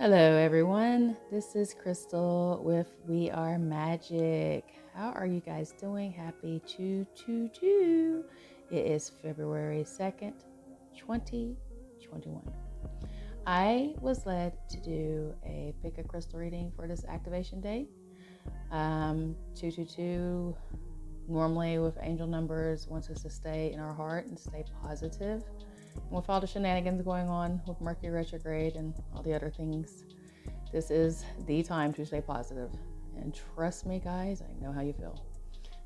Hello everyone, this is Crystal with We Are Magic. How are you guys doing? Happy 222. It is February 2nd, 2021. I was led to do a pick a crystal reading for this activation day. 222 normally with angel numbers wants us to stay in our heart and stay positive. And with all the shenanigans going on with Mercury retrograde and all the other things, this is the time to stay positive. And trust me, guys, I know how you feel.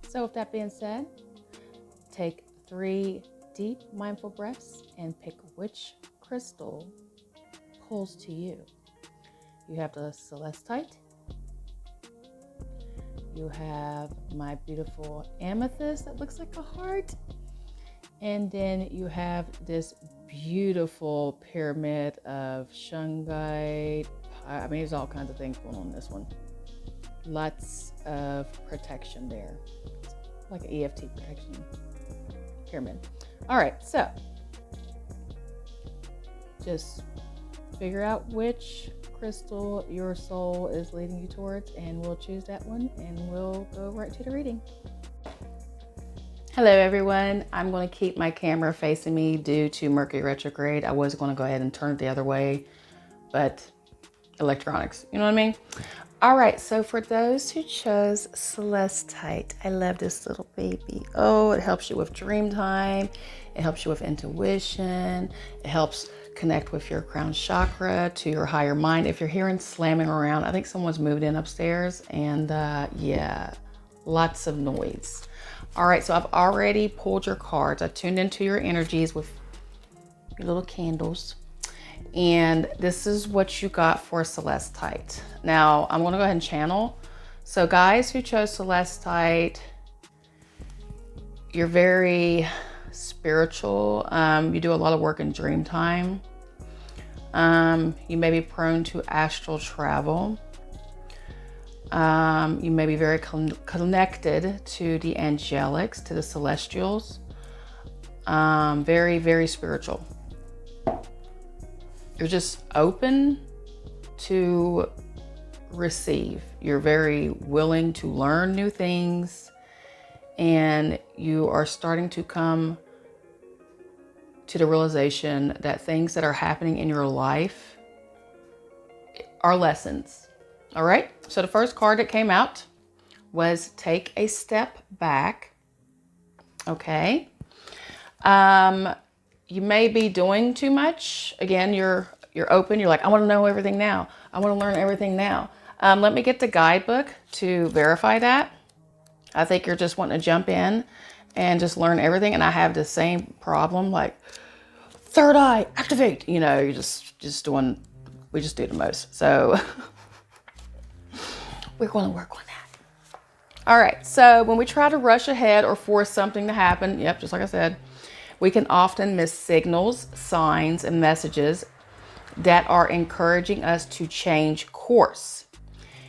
So with that being said, take 3 deep mindful breaths and pick which crystal pulls to you. You have the celestite. You have my beautiful amethyst that looks like a heart. And then you have this beautiful pyramid of shungite. I mean, there's all kinds of things going on in this one. Lots of protection there. Like an EFT protection pyramid. All right, so just figure out which crystal your soul is leading you towards, and we'll choose that one and we'll go right to the reading. Hello everyone, I'm going to keep my camera facing me due to Mercury retrograde. I was going to go ahead and turn it the other way, but electronics, you know what I mean? All right, so for those who chose celestite, I love this little baby. Oh, it helps you with dream time. It helps you with intuition. It helps connect with your crown chakra to your higher mind. If you're hearing slamming around, I think someone's moved in upstairs and yeah, lots of noise. All right, so I've already pulled your cards. I tuned into your energies with your little candles. And this is what you got for celestite. Now, I'm gonna go ahead and channel. So guys who chose celestite, you're very spiritual. You do a lot of work in dream time. You may be prone to astral travel. You may be very connected to the angelics, to the celestials. Very, very spiritual. You're just open to receive. You're very willing to learn new things, and you are starting to come to the realization that things that are happening in your life are lessons. All right, so the first card that came out was take a step back. Okay. You may be doing too much. Again, you're open. You're like, I want to know everything now. I want to learn everything now. Let me get the guidebook to verify that. I think you're just wanting to jump in and just learn everything. And I have the same problem, like third eye, activate. You know, you're just doing, we just do the most. So we're going to work on that. All right. So when we try to rush ahead or force something to happen, yep, just like I said, we can often miss signals, signs, and messages that are encouraging us to change course.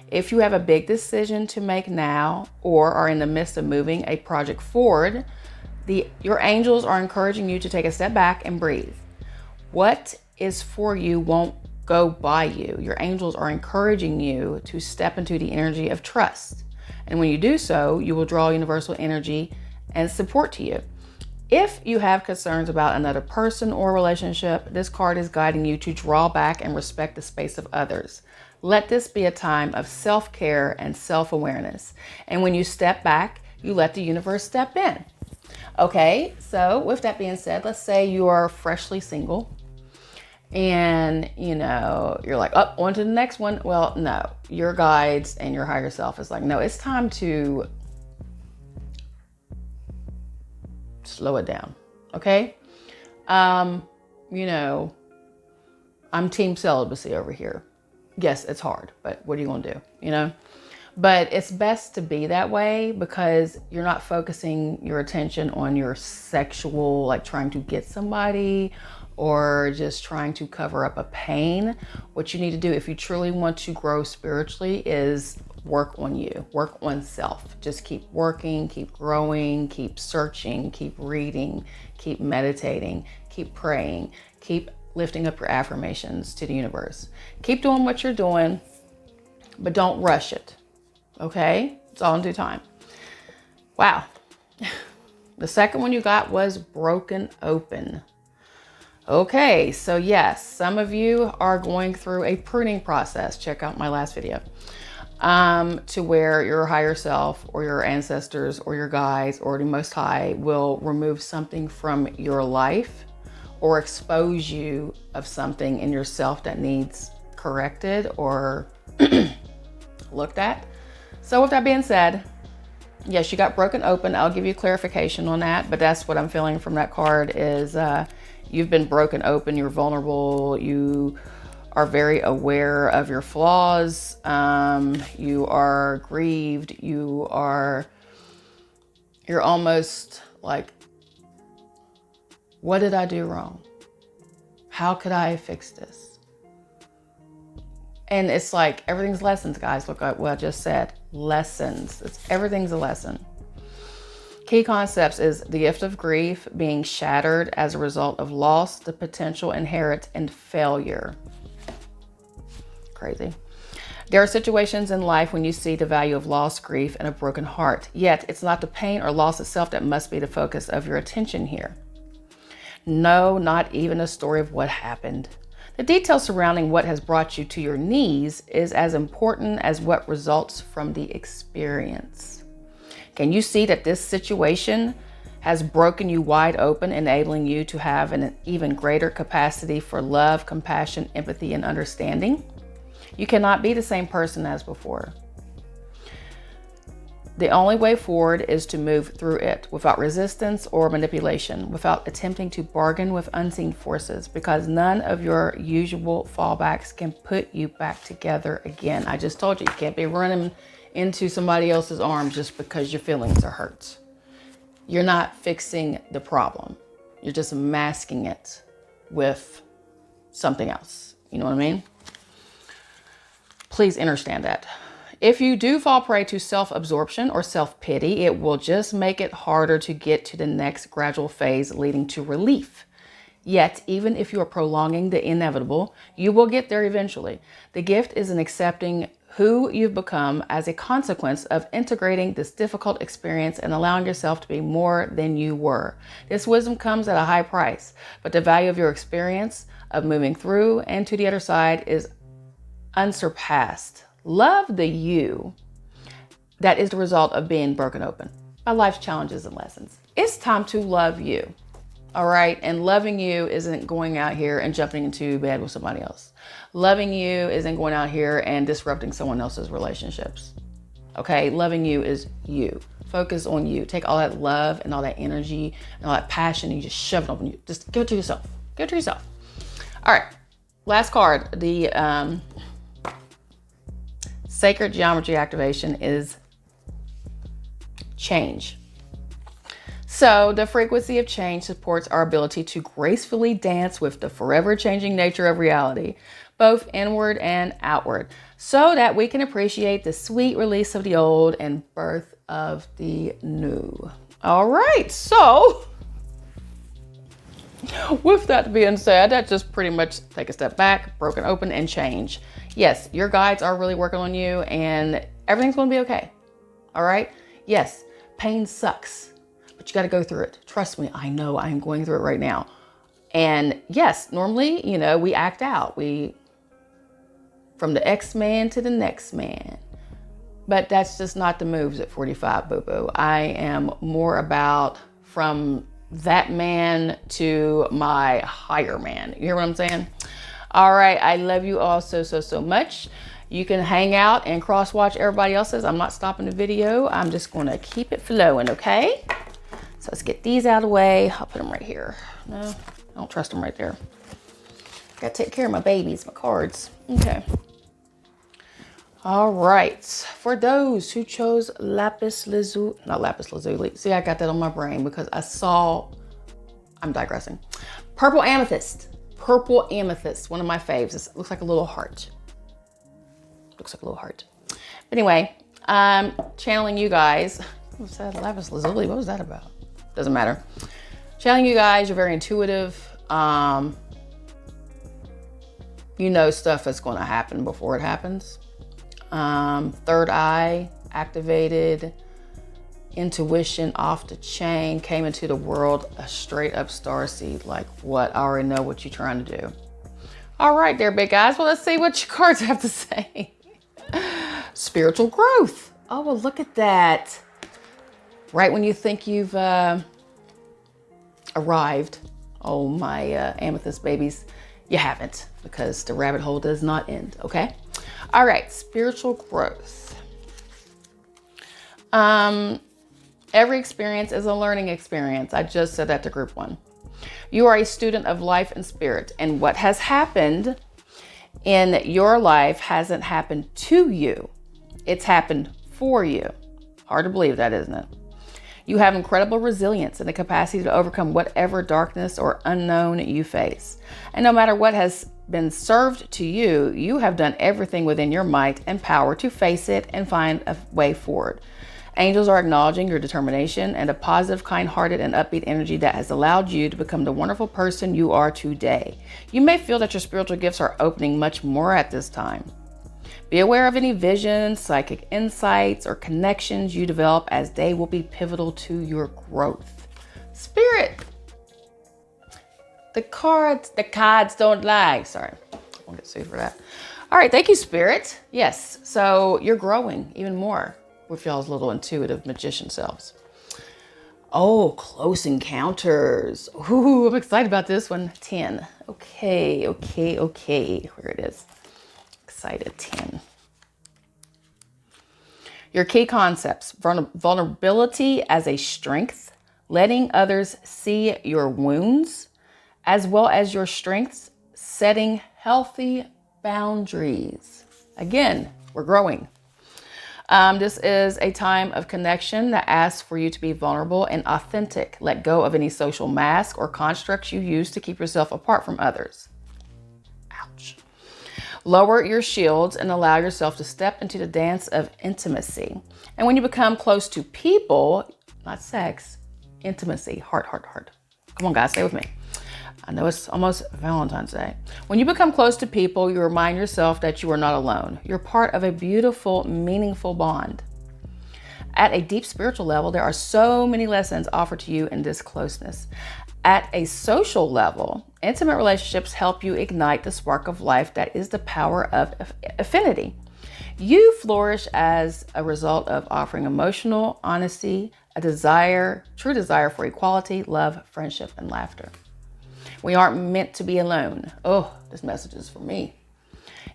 If you have a big decision to make now or are in the midst of moving a project forward, your angels are encouraging you to take a step back and breathe. What is for you won't go by you. Your angels are encouraging you to step into the energy of trust. And when you do so, you will draw universal energy and support to you. If you have concerns about another person or relationship, this card is guiding you to draw back and respect the space of others. Let this be a time of self-care and self-awareness. And when you step back, you let the universe step in. Okay, so with that being said, let's say you are freshly single and you know, you're like, oh, on to the next one. Well, no, your guides and your higher self is like, no, it's time to slow it down. Okay. You know, I'm team celibacy over here. Yes, it's hard, but what are you going to do? You know, but it's best to be that way because you're not focusing your attention on your sexual, like trying to get somebody or just trying to cover up a pain. What you need to do if you truly want to grow spiritually is work on you, work on self. Just keep working, keep growing, keep searching, keep reading, keep meditating, keep praying, keep lifting up your affirmations to the universe. Keep doing what you're doing, but don't rush it. Okay? It's all in due time. Wow. The second one you got was broken open. Okay, so yes, some of you are going through a pruning process. Check out my last video. To where your higher self or your ancestors or your guides or the Most High will remove something from your life or expose you of something in yourself that needs corrected or looked at. So with that being said, yes, you got broken open. I'll give you clarification on that, but that's what I'm feeling from that card is you've been broken open, you're vulnerable, you are very aware of your flaws, you are grieved, you're almost like, what did I do wrong? How could I fix this? And it's like, everything's lessons, guys. Look at what I just said, lessons. Everything's a lesson. Key concepts is the gift of grief being shattered as a result of loss, the potential inherent in failure. Crazy. There are situations in life when you see the value of loss, grief, and a broken heart. Yet, it's not the pain or loss itself that must be the focus of your attention here. No, not even a story of what happened. The details surrounding what has brought you to your knees is as important as what results from the experience. Can you see that this situation has broken you wide open, enabling you to have an even greater capacity for love, compassion, empathy, and understanding? You cannot be the same person as before. The only way forward is to move through it without resistance or manipulation, without attempting to bargain with unseen forces, because none of your usual fallbacks can put you back together again. I just told you, you can't be running into somebody else's arms just because your feelings are hurt. You're not fixing the problem. You're just masking it with something else. You know what I mean? Please understand that. If you do fall prey to self-absorption or self-pity, it will just make it harder to get to the next gradual phase leading to relief. Yet, even if you are prolonging the inevitable, you will get there eventually. The gift is in accepting who you've become as a consequence of integrating this difficult experience and allowing yourself to be more than you were. This wisdom comes at a high price, but the value of your experience of moving through and to the other side is unsurpassed. Love the you that is the result of being broken open by life's challenges and lessons. It's time to love you, all right? And loving you isn't going out here and jumping into bed with somebody else. Loving you isn't going out here and disrupting someone else's relationships, okay? Loving you is you. Focus on you. Take all that love and all that energy and all that passion and you just shove it up on you. Just give it to yourself. Give it to yourself. All right, last card. The Sacred geometry activation is change. So the frequency of change supports our ability to gracefully dance with the forever changing nature of reality, both inward and outward, so that we can appreciate the sweet release of the old and birth of the new. All right, so with that being said, that just pretty much take a step back, broken open, and change. Yes, your guides are really working on you and everything's going to be okay. All right? Yes, pain sucks, but you got to go through it. Trust me, I know I'm going through it right now. And yes, normally, you know, we act out. From the X-Man to the next man. But that's just not the moves at 45, boo-boo. I am more about from that man to my higher man. You hear what I'm saying? All right, I love you all so much. You can hang out and cross-watch everybody else's. I'm not stopping the video. I'm just going to keep it flowing, okay? So let's get these out of the way. I'll put them right here. No, I don't trust them right there. Got to take care of my babies, my cards. Okay. All right. For those who chose lapis lazuli, not lapis lazuli. See, I got that on my brain because I saw, I'm digressing. Purple amethyst. Purple amethyst, one of my faves. It looks like a little heart. Looks like a little heart. But anyway, I'm channeling you guys. What was that? Lapis lazuli. What was that about? Doesn't matter. Channeling you guys. You're very intuitive. You know stuff is going to happen before it happens. Third eye activated, intuition off the chain, came into the world a straight up starseed. Like, what? I already know what you're trying to do. All right there, big guys. Well, let's see what your cards have to say. Spiritual growth. Oh, well, look at that. Right when you think you've arrived, oh, my amethyst babies, you haven't, because the rabbit hole does not end, okay? All right, spiritual growth. Every experience is a learning experience. I just said that to group 1. You are a student of life and spirit, and what has happened in your life hasn't happened to you. It's happened for you. Hard to believe that, isn't it? You have incredible resilience and the capacity to overcome whatever darkness or unknown you face. And no matter what has been served to you, you have done everything within your might and power to face it and find a way forward. Angels are acknowledging your determination and a positive, kind-hearted, and upbeat energy that has allowed you to become the wonderful person you are today. You may feel that your spiritual gifts are opening much more at this time. Be aware of any visions, psychic insights, or connections you develop, as they will be pivotal to your growth. Spirit. The cards don't lie. Sorry, I won't get sued for that. All right, thank you, Spirit. Yes, so you're growing even more with y'all's little intuitive magician selves. Oh, close encounters. Ooh, I'm excited about this one. 10. Okay. Where it is. Excited. 10. Your key concepts: vulnerability as a strength, letting others see your wounds, as well as your strengths, setting healthy boundaries. Again, we're growing. This is a time of connection that asks for you to be vulnerable and authentic. Let go of any social mask or constructs you use to keep yourself apart from others. Ouch. Lower your shields and allow yourself to step into the dance of intimacy. And when you become close to people, not sex, intimacy, heart. Come on, guys, stay with me. I know it's almost Valentine's Day. When you become close to people, you remind yourself that you are not alone. You're part of a beautiful, meaningful bond. At a deep spiritual level, there are so many lessons offered to you in this closeness. At a social level, intimate relationships help you ignite the spark of life that is the power of affinity. You flourish as a result of offering emotional honesty, true desire for equality, love, friendship, and laughter. We aren't meant to be alone. Oh, this message is for me.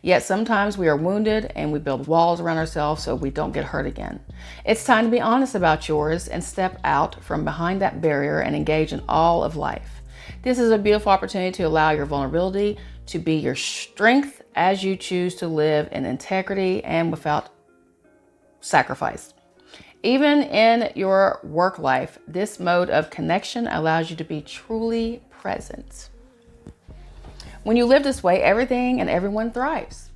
Yet sometimes we are wounded and we build walls around ourselves so we don't get hurt again. It's time to be honest about yours and step out from behind that barrier and engage in all of life. This is a beautiful opportunity to allow your vulnerability to be your strength as you choose to live in integrity and without sacrifice. Even in your work life, this mode of connection allows you to be truly present. When you live this way, everything and everyone thrives.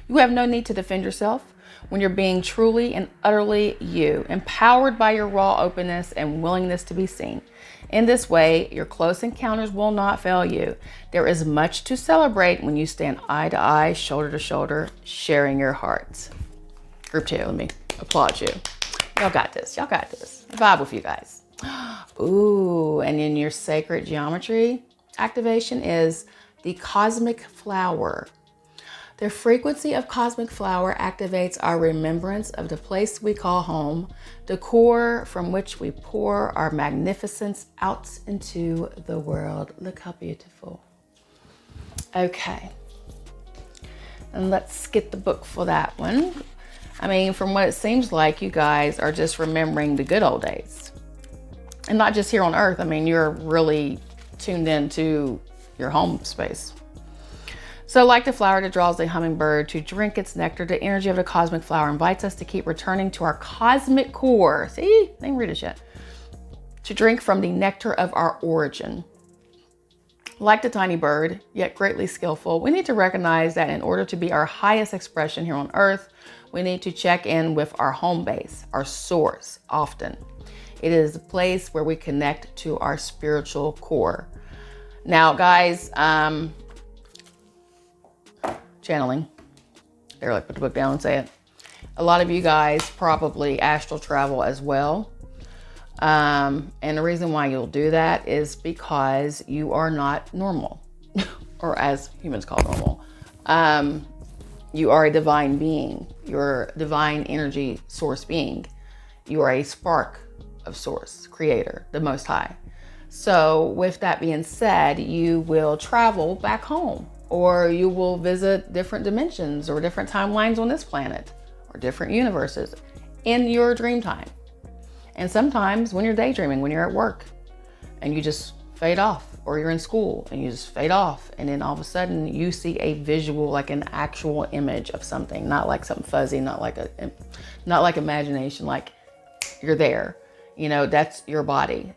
You have no need to defend yourself when you're being truly and utterly you, empowered by your raw openness and willingness to be seen. In this way, your close encounters will not fail you. There is much to celebrate when you stand eye to eye, shoulder to shoulder, sharing your hearts. Group 2, let me applaud you. Y'all got this. I vibe with you guys. Ooh, and in your sacred geometry activation is the cosmic flower. The frequency of cosmic flower activates our remembrance of the place we call home, the core from which we pour our magnificence out into the world. Look how beautiful. Okay. And let's get the book for that one. I mean, from what it seems like, you guys are just remembering the good old days. And not just here on Earth. I mean, you're really tuned into your home space. So like the flower that draws the hummingbird to drink its nectar, the energy of the cosmic flower invites us to keep returning to our cosmic core. See, they didn't read it yet. To drink from the nectar of our origin. Like the tiny bird, yet greatly skillful, we need to recognize that in order to be our highest expression here on Earth, we need to check in with our home base, our source, often. It is the place where we connect to our spiritual core. Now, guys, channeling. They're like, put the book down and say it. A lot of you guys probably astral travel as well. And the reason why you'll do that is because you are not normal, or as humans call normal. You are a divine being. You're a divine energy source being. You are a spark of source, creator, the Most High. So with that being said, you will travel back home, or you will visit different dimensions or different timelines on this planet or different universes in your dream time. And sometimes when you're daydreaming, when you're at work and you just fade off, or you're in school and you just fade off, and then all of a sudden you see a visual, like an actual image of something, not like something fuzzy, not like imagination, like you're there. You know, that's your body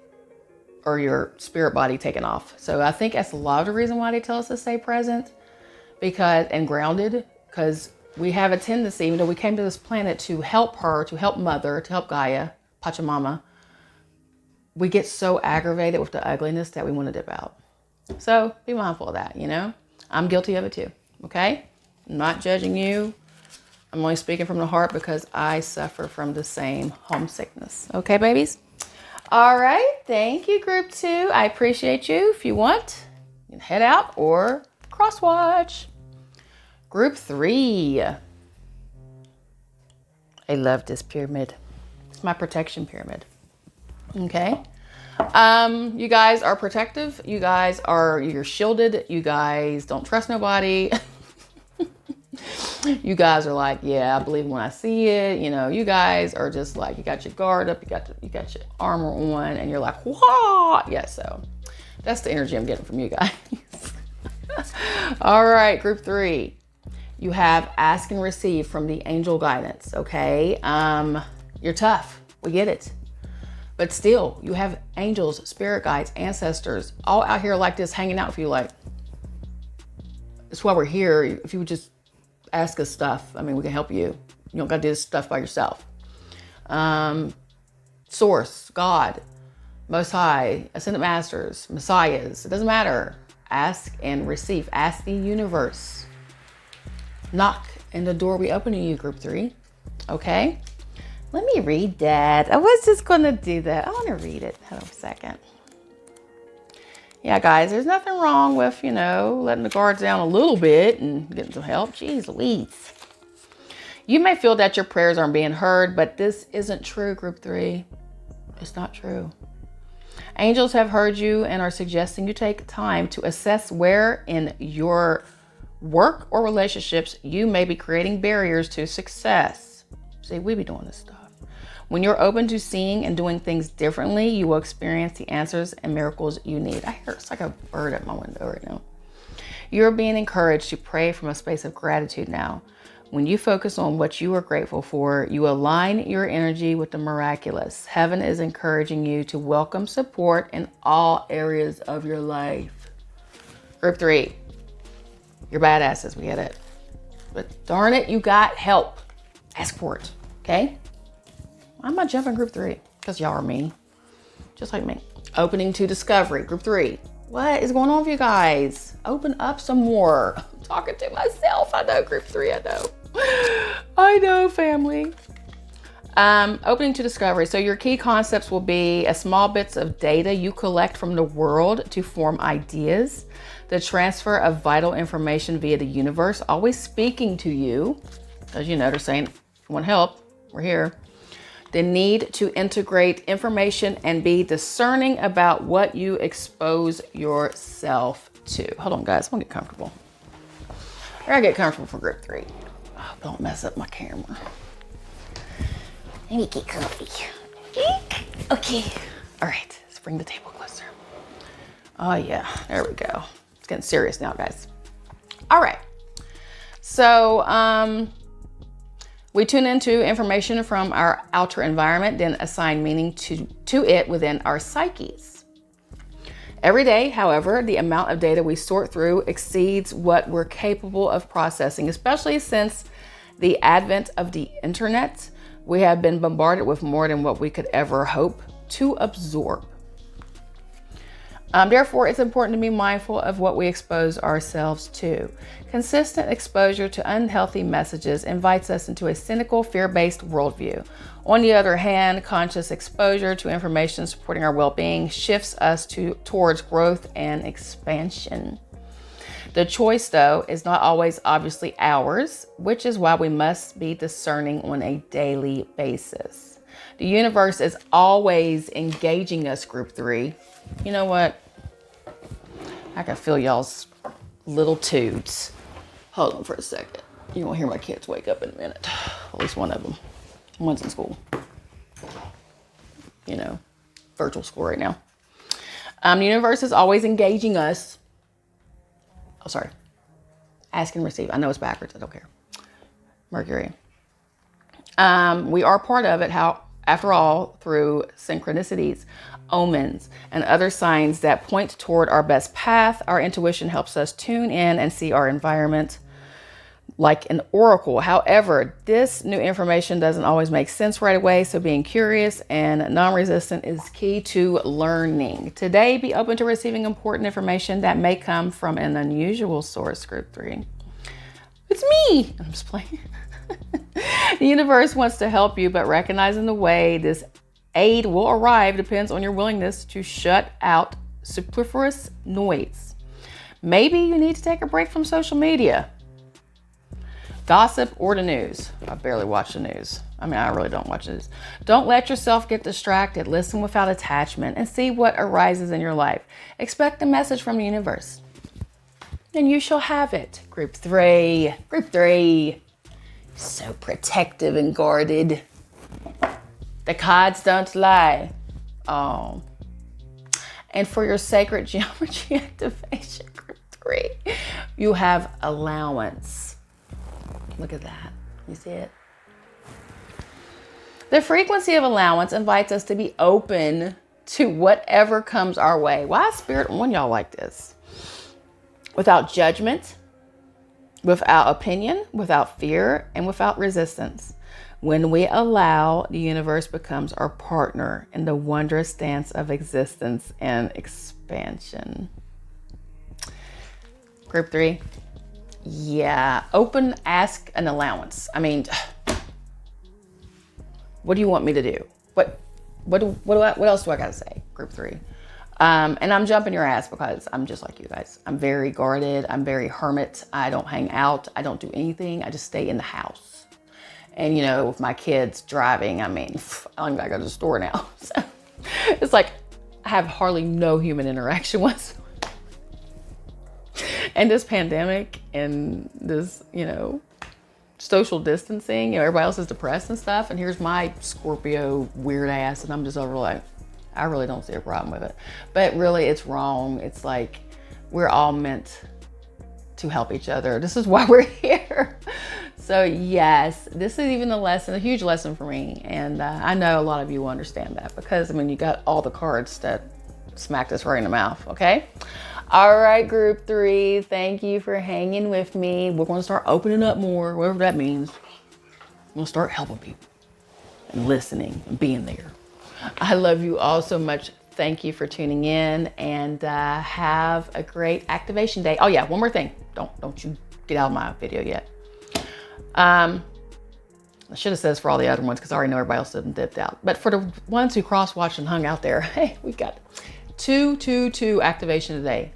or your spirit body taken off. So I think that's a lot of the reason why they tell us to stay present and grounded, because we have a tendency, even though we came to this planet to help her, to help Mother, to help Gaia, Pachamama, we get so aggravated with the ugliness that we want to dip out. So be mindful of that, you know? I'm guilty of it too, okay? I'm not judging you. I'm only speaking from the heart because I suffer from the same homesickness. Okay, babies? All right, thank you, group 2. I appreciate you. If you want, you can head out or cross watch. Group 3. I love this pyramid. It's my protection pyramid. Okay. You guys are protective. You're shielded. You guys don't trust nobody. You guys are like, yeah, I believe when I see it. You know, you guys are just like, you got your guard up, you got your armor on, and you're like, wah! Yeah, so that's the energy I'm getting from you guys. All right, group 3. You have ask and receive from the angel guidance, okay? You're tough. We get it. But still, you have angels, spirit guides, ancestors, all out here like this, hanging out with you. Like, that's why we're here. If you would just ask us stuff, I mean, we can help you. You don't got to do this stuff by yourself. Source, God, Most High, Ascended Masters, Messiahs. It doesn't matter. Ask and receive. Ask the universe. Knock, and the door will be open to you, group 3. Okay? Let me read that. I was just going to do that. I want to read it. Hold on a second. Yeah, guys, there's nothing wrong with, you know, letting the guards down a little bit and getting some help. Jeez Louise. You may feel that your prayers aren't being heard, but this isn't true, group 3. It's not true. Angels have heard you and are suggesting you take time to assess where in your work or relationships you may be creating barriers to success. See, we be doing this stuff. When you're open to seeing and doing things differently, you will experience the answers and miracles you need. I hear it's like a bird at my window right now. You're being encouraged to pray from a space of gratitude now. When you focus on what you are grateful for, you align your energy with the miraculous. Heaven is encouraging you to welcome support in all areas of your life. Group 3, you're badasses, we get it. But darn it, you got help. Ask for it, okay? I'm not jumping group 3 because y'all are me, just like me. Opening to discovery, group 3. What is going on with you guys? Open up some more. I'm talking to myself. I know, group 3, I know. I know, family. Opening to discovery. So your key concepts will be a small bits of data you collect from the world to form ideas, the transfer of vital information via the universe, always speaking to you. As you know, they're saying, if you want help, we're here. The need to integrate information and be discerning about what you expose yourself to. Hold on, guys. I'm going to get comfortable. I gotta get comfortable for group 3. Oh, don't mess up my camera. Let me get comfy. Okay. All right. Let's bring the table closer. Oh, yeah. There we go. It's getting serious now, guys. All right. So, we tune into information from our outer environment, then assign meaning to it within our psyches. Every day, however, the amount of data we sort through exceeds what we're capable of processing, especially since the advent of the internet. We have been bombarded with more than what we could ever hope to absorb. Therefore, it's important to be mindful of what we expose ourselves to. Consistent exposure to unhealthy messages invites us into a cynical, fear-based worldview. On the other hand, conscious exposure to information supporting our well-being shifts us towards growth and expansion. The choice, though, is not always obviously ours, which is why we must be discerning on a daily basis. The universe is always engaging us, group 3. You know what? I can feel y'all's little toots. Hold on for a second. You won't hear my kids wake up in a minute. At least one of them. One's in school. You know, virtual school right now. The universe is always engaging us. Oh, sorry. Ask and receive. I know it's backwards. I don't care. Mercury. We are part of it, after all, through synchronicities, omens, and other signs that point toward our best path. Our intuition helps us tune in and see our environment like an oracle. However, this new information doesn't always make sense right away, so being curious and non-resistant is key to learning. Today, be open to receiving important information that may come from an unusual source, group 3. It's me! I'm just playing. The universe wants to help you, but recognizing the way this aid will arrive depends on your willingness to shut out superfluous noise. Maybe you need to take a break from social media, gossip, or the news. I barely watch the news. I really don't watch the news. Don't let yourself get distracted. Listen without attachment and see what arises in your life. Expect a message from the universe, and you shall have it. Group 3. Group 3. So protective and guarded. The cards don't lie. Oh. And for your sacred geometry activation, group 3, you have allowance. Look at that. You see it? The frequency of allowance invites us to be open to whatever comes our way. Why is Spirit on y'all like this? Without judgment, without opinion, without fear, and without resistance. When we allow, the universe becomes our partner in the wondrous dance of existence and expansion. Group 3. Yeah, open, ask an allowance. What do you want me to do? What else do I gotta say? Group 3. And I'm jumping your ass because I'm just like you guys. I'm very guarded. I'm very hermit. I don't hang out. I don't do anything. I just stay in the house. And with my kids driving, I don't even gotta go to the store now. So it's like I have hardly no human interaction whatsoever. And this pandemic and this, social distancing, everybody else is depressed and stuff. And here's my Scorpio weird ass. And I'm just over like, I really don't see a problem with it. But really, it's wrong. It's like we're all meant to help each other. This is why we're here. So yes, this is even a huge lesson for me. And I know a lot of you will understand that because, you got all the cards that smacked us right in the mouth, okay? All right, group 3, thank you for hanging with me. We're going to start opening up more, whatever that means. We're going to start helping people and listening and being there. I love you all so much. Thank you for tuning in and have a great activation day. Oh yeah, one more thing. Don't you get out of my video yet. I should have said this for all the other ones because I already know everybody else didn't dipped out. But for the ones who cross-watched and hung out there, hey, we got 2 activation today.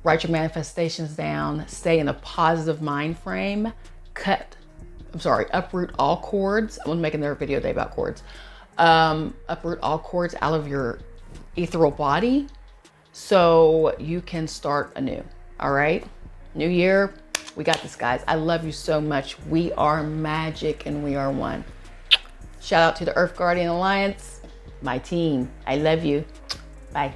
Write your manifestations down. Stay in a positive mind frame. Uproot all cords. I'm making another video today about cords. Uproot all cords out of your ethereal body so you can start anew. All right? New year. We got this, guys. I love you so much. We are magic and we are one. Shout out to the Earth Guardian Alliance, my team. I love you. Bye.